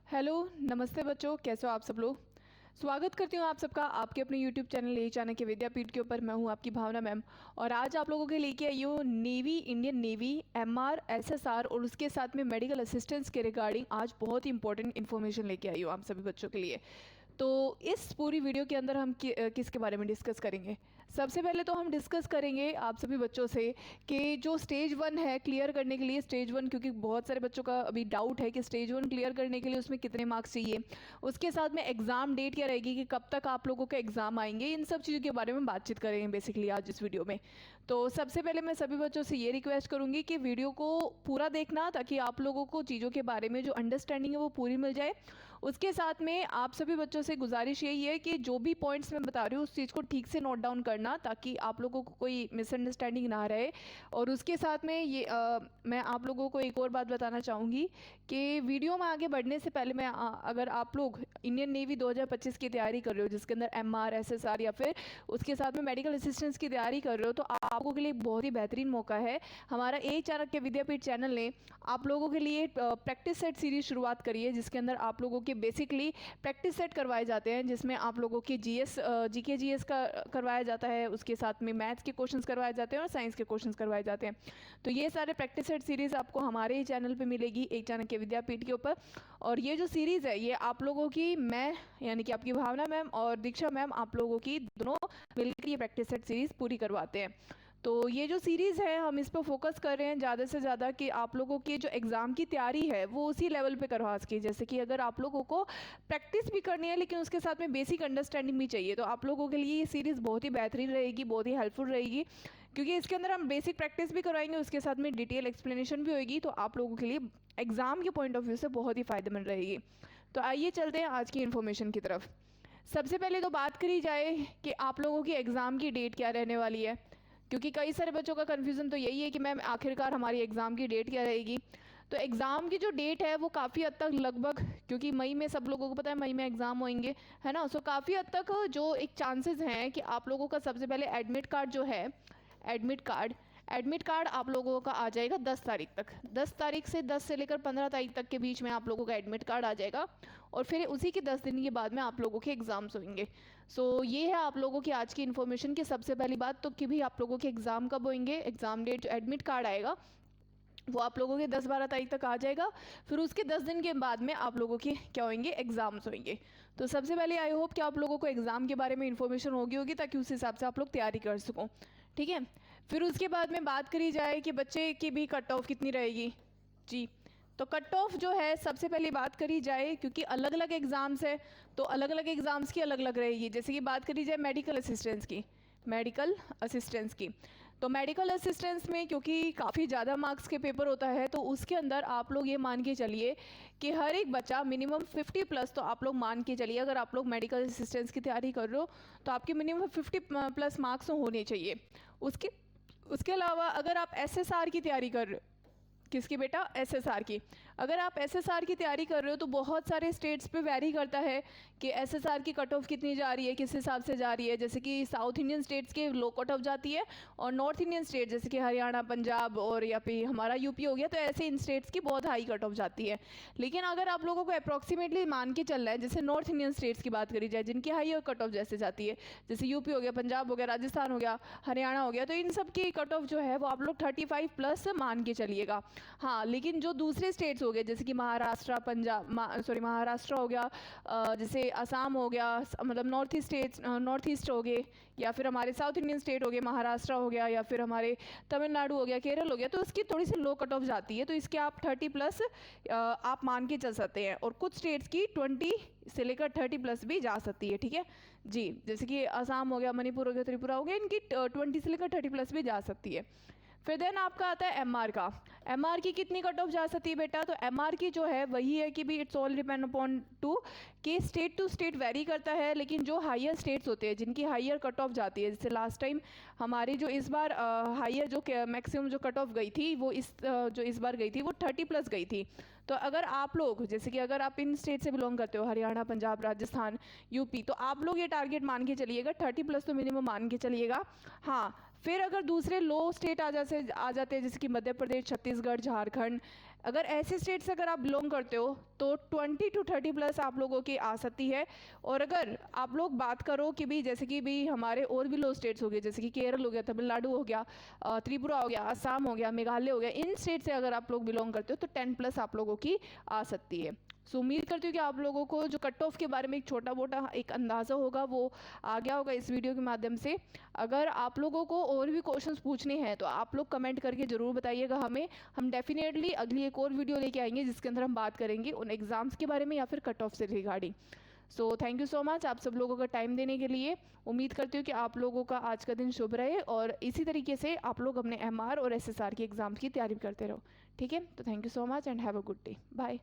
Hello, नमस्ते बच्चों, कैसे हो आप सब लोग। स्वागत करती हूँ आप सबका आपके अपने यूट्यूब चैनल यही चाणक्य विद्यापीठ के ऊपर। मैं हूँ आपकी भावना मैम और आज आप लोगों के लेके आई हूँ navy, Indian navy, MR, SSR और उसके साथ में मेडिकल असिस्टेंस के रिगार्डिंग आज बहुत ही इंपॉर्टेंट इन्फॉर्मेशन लेके आई हूँ आप सभी बच्चों के लिए। तो इस पूरी वीडियो के अंदर हम किसके बारे में डिस्कस करेंगे। सबसे पहले तो हम डिस्कस करेंगे आप सभी बच्चों से कि जो स्टेज 1 है क्लियर करने के लिए, स्टेज 1 क्योंकि बहुत सारे बच्चों का अभी डाउट है कि स्टेज 1 क्लियर करने के लिए उसमें कितने मार्क्स चाहिए, उसके साथ में एग्ज़ाम डेट क्या रहेगी, कि कब तक आप लोगों का एग्ज़ाम आएंगे, इन सब चीज़ों के बारे में बातचीत करेंगे बेसिकली आज इस वीडियो में। तो सबसे पहले मैं सभी बच्चों से ये रिक्वेस्ट करूँगी कि वीडियो को पूरा देखना ताकि आप लोगों को चीज़ों के बारे में जो अंडरस्टैंडिंग है वो पूरी मिल जाए। उसके साथ में आप सभी बच्चों से गुजारिश यही है कि जो भी पॉइंट्स मैं बता रही हूँ उस चीज़ को ठीक से नोट डाउन करना ताकि आप लोगों को कोई मिसअंडरस्टैंडिंग ना रहे। और उसके साथ में ये मैं आप लोगों को एक और बात बताना चाहूँगी कि वीडियो में आगे बढ़ने से पहले मैं अगर आप लोग इंडियन नेवी 2025 की तैयारी कर रहे हो जिसके अंदर एमआर, एसएसआर या फिर उसके साथ में मेडिकल असिस्टेंस की तैयारी कर रहे हो, तो आपको के लिए बहुत ही बेहतरीन मौका है। हमारा यही चाणक्य विद्यापीठ चैनल ने आप लोगों के लिए प्रैक्टिस सेट सीरीज शुरुआत करी है जिसके अंदर आप लोगों के बेसिकली प्रैक्टिस सेट करवाए जाते हैं, जिसमें आप लोगों के जीके जीएस का करवाया जाता है, उसके साथ में मैथ्स के क्वेश्चंस करवाए जाते हैं और साइंस के क्वेश्चंस करवाए जाते हैं। तो ये सारे प्रैक्टिस सेट सीरीज़ आपको हमारे ही चैनल पे मिलेगी एक चाणक्य विद्यापीठ के ऊपर। और ये जो सीरीज़ है ये आप लोगों की, मैं यानी कि आपकी भावना मैम और दीक्षा मैम आप लोगों की दोनों मिलकर ये प्रैक्टिस सेट सीरीज़ पूरी करवाते हैं। तो ये जो सीरीज़ है हम इस पर फोकस कर रहे हैं ज़्यादा से ज़्यादा कि आप लोगों की जो एग्ज़ाम की तैयारी है वो उसी लेवल पे करवा सके। जैसे कि अगर आप लोगों को प्रैक्टिस भी करनी है लेकिन उसके साथ में बेसिक अंडरस्टैंडिंग भी चाहिए, तो आप लोगों के लिए ये सीरीज़ बहुत ही बेहतरीन रहेगी, बहुत ही हेल्पफुल रहेगी, क्योंकि इसके अंदर हम बेसिक प्रैक्टिस भी करवाएंगे, उसके साथ में डिटेल एक्सप्लेनेशन भी होगी। तो आप लोगों के लिए एग्ज़ाम के पॉइंट ऑफ व्यू से बहुत ही फ़ायदेमंद रहेगी। तो आइए चलते हैं आज की इन्फॉर्मेशन की तरफ। सबसे पहले तो बात करी जाए कि आप लोगों की एग्ज़ाम की डेट क्या रहने वाली है, क्योंकि कई सारे बच्चों का कन्फ्यूज़न तो यही है कि मैम आखिरकार हमारी एग्ज़ाम की डेट क्या रहेगी। तो एग्ज़ाम की जो डेट है वो काफ़ी हद तक लगभग, क्योंकि मई में सब लोगों को पता है मई में एग्ज़ाम होंगे, है ना। सो काफ़ी हद तक जो एक चांसेस हैं कि आप लोगों का सबसे पहले एडमिट कार्ड जो है, एडमिट कार्ड आप लोगों का आ जाएगा 10 तारीख तक। 10 तारीख से 10 से लेकर 15 तारीख तक के बीच में आप लोगों का एडमिट कार्ड आ जाएगा और फिर उसी के 10 दिन के बाद में आप लोगों के एग्ज़ाम्स होंगे। सो ये है आप लोगों की आज की इन्फॉर्मेशन की सबसे पहली बात, तो कि भी आप लोगों के एग्ज़ाम कब होंगे। एग्ज़ाम डेट जो एडमिट कार्ड आएगा वो आप लोगों के 10-12 तारीख तक आ जाएगा, फिर उसके 10 दिन के बाद में आप लोगों के क्या होंगे, एग्ज़ाम्स होंगे। तो सबसे पहले आई होप कि आप लोगों को एग्ज़ाम के बारे में इन्फॉर्मेशन होगी ताकि उस हिसाब से आप लोग तैयारी कर सको, ठीक है। फिर उसके बाद में बात करी जाए कि बच्चे की भी कट ऑफ कितनी रहेगी जी। तो कट ऑफ जो है सबसे पहले बात करी जाए, क्योंकि अलग अलग एग्ज़ाम्स है तो अलग अलग एग्ज़ाम्स की अलग अलग रहेगी। जैसे कि बात करी जाए मेडिकल असिस्टेंस की, तो मेडिकल असिस्टेंस में क्योंकि काफ़ी ज़्यादा मार्क्स के पेपर होता है तो उसके अंदर आप लोग ये मान के चलिए कि हर एक बच्चा मिनिमम 50 प्लस, तो आप लोग मान के चलिए अगर आप लोग मेडिकल असिस्टेंस की तैयारी कर रहे हो तो आपके मिनिमम 50 प्लस मार्क्स होने चाहिए। उसके अलावा अगर आप एसएसआर की तैयारी कर रहे हो, किसकी बेटा, एसएसआर की, अगर आप एसएसआर की तैयारी कर रहे हो तो बहुत सारे स्टेट्स पे वैरी करता है कि एसएसआर की कट ऑफ कितनी जा रही है, किस हिसाब से जा रही है। जैसे कि साउथ इंडियन स्टेट्स के लो कट ऑफ जाती है और नॉर्थ इंडियन स्टेट जैसे कि हरियाणा, पंजाब और या फिर हमारा यूपी हो गया, तो ऐसे इन स्टेट्स की बहुत हाई कट ऑफ जाती है। लेकिन अगर आप लोगों को अप्रॉक्सीमेटली मान के चल रहा है, जैसे नॉर्थ इंडियन स्टेट्स की बात करी जाए जिनकी हाई कट ऑफ जैसे जाती है, जैसे यूपी हो गया, पंजाब हो गया, राजस्थान हो गया, हरियाणा हो गया, तो इन सब की कट ऑफ जो है वो आप लोग 35 प्लस मान के चलिएगा। हाँ, लेकिन जो दूसरे स्टेट्स हो गए जैसे कि महाराष्ट्र हो गया, जैसे असम हो गया, मतलब नॉर्थ ईस्ट हो गए, या फिर हमारे साउथ इंडियन स्टेट हो गए, महाराष्ट्र हो गया, या फिर हमारे तमिलनाडु हो गया, केरल हो गया, तो उसकी थोड़ी सी लो कट ऑफ जाती है, तो इसके आप 30 प्लस आप मान के चल सकते हैं। और कुछ स्टेट्स की 20 से लेकर 30 प्लस भी जा सकती है, ठीक है जी। जैसे कि असम हो गया, मणिपुर हो गया, त्रिपुरा हो गया, इनकी 20 से लेकर 30 प्लस भी जा सकती है। फिर देन आपका आता है एमआर का। एमआर की कितनी कट ऑफ जा सकती है बेटा, तो एमआर की जो है वही है कि भी इट्स ऑल डिपेंड अपॉन कि स्टेट टू स्टेट वेरी करता है, लेकिन जो हायर स्टेट्स होते हैं जिनकी हायर कट ऑफ जाती है, जैसे लास्ट टाइम हमारी जो इस बार हायर जो मैक्सिमम जो कट ऑफ गई थी वो जो इस बार गई थी वो 30 प्लस गई थी। तो अगर आप लोग, जैसे कि अगर आप इन स्टेट से बिलोंग करते हो, हरियाणा, पंजाब, राजस्थान, यूपी, तो आप लोग ये टारगेट मान के चलिएगा 30 प्लस तो मिनिमम मान के चलिएगा। हाँ, फिर अगर दूसरे लो स्टेट आ जाते हैं जैसे कि मध्य प्रदेश, छत्तीसगढ़, झारखंड, अगर ऐसे स्टेट से अगर आप बिलोंग करते हो तो 20 to 30 प्लस आप लोगों की आ सकती है। और अगर आप लोग बात करो कि भी जैसे कि भी हमारे और भी लो स्टेट्स हो गए, जैसे कि केरल हो गया, तमिलनाडु हो गया, त्रिपुरा हो गया, असम हो गया, मेघालय हो गया, इन स्टेट से अगर आप लोग बिलोंग करते हो तो 10 प्लस आप लोगों की आ सकती है। सो उम्मीद करती हूँ कि आप लोगों को जो कट ऑफ के बारे में एक छोटा मोटा एक अंदाज़ा होगा वो आ गया होगा इस वीडियो के माध्यम से। अगर आप लोगों को और भी क्वेश्चंस पूछने हैं तो आप लोग कमेंट करके ज़रूर बताइएगा हमें। हम डेफिनेटली अगली एक और वीडियो लेके आएंगे जिसके अंदर हम बात करेंगे उन एग्ज़ाम्स के बारे में या फिर कट ऑफ से regarding. So thank you so much आप सब लोगों का टाइम देने के लिए। उम्मीद करती हूँ कि आप लोगों का आज का दिन शुभ रहे और इसी तरीके से आप लोग अपने MR और SSR के एग्ज़ाम्स की तैयारी करते रहो। ठीक है, तो thank you so much and have a good day. Bye.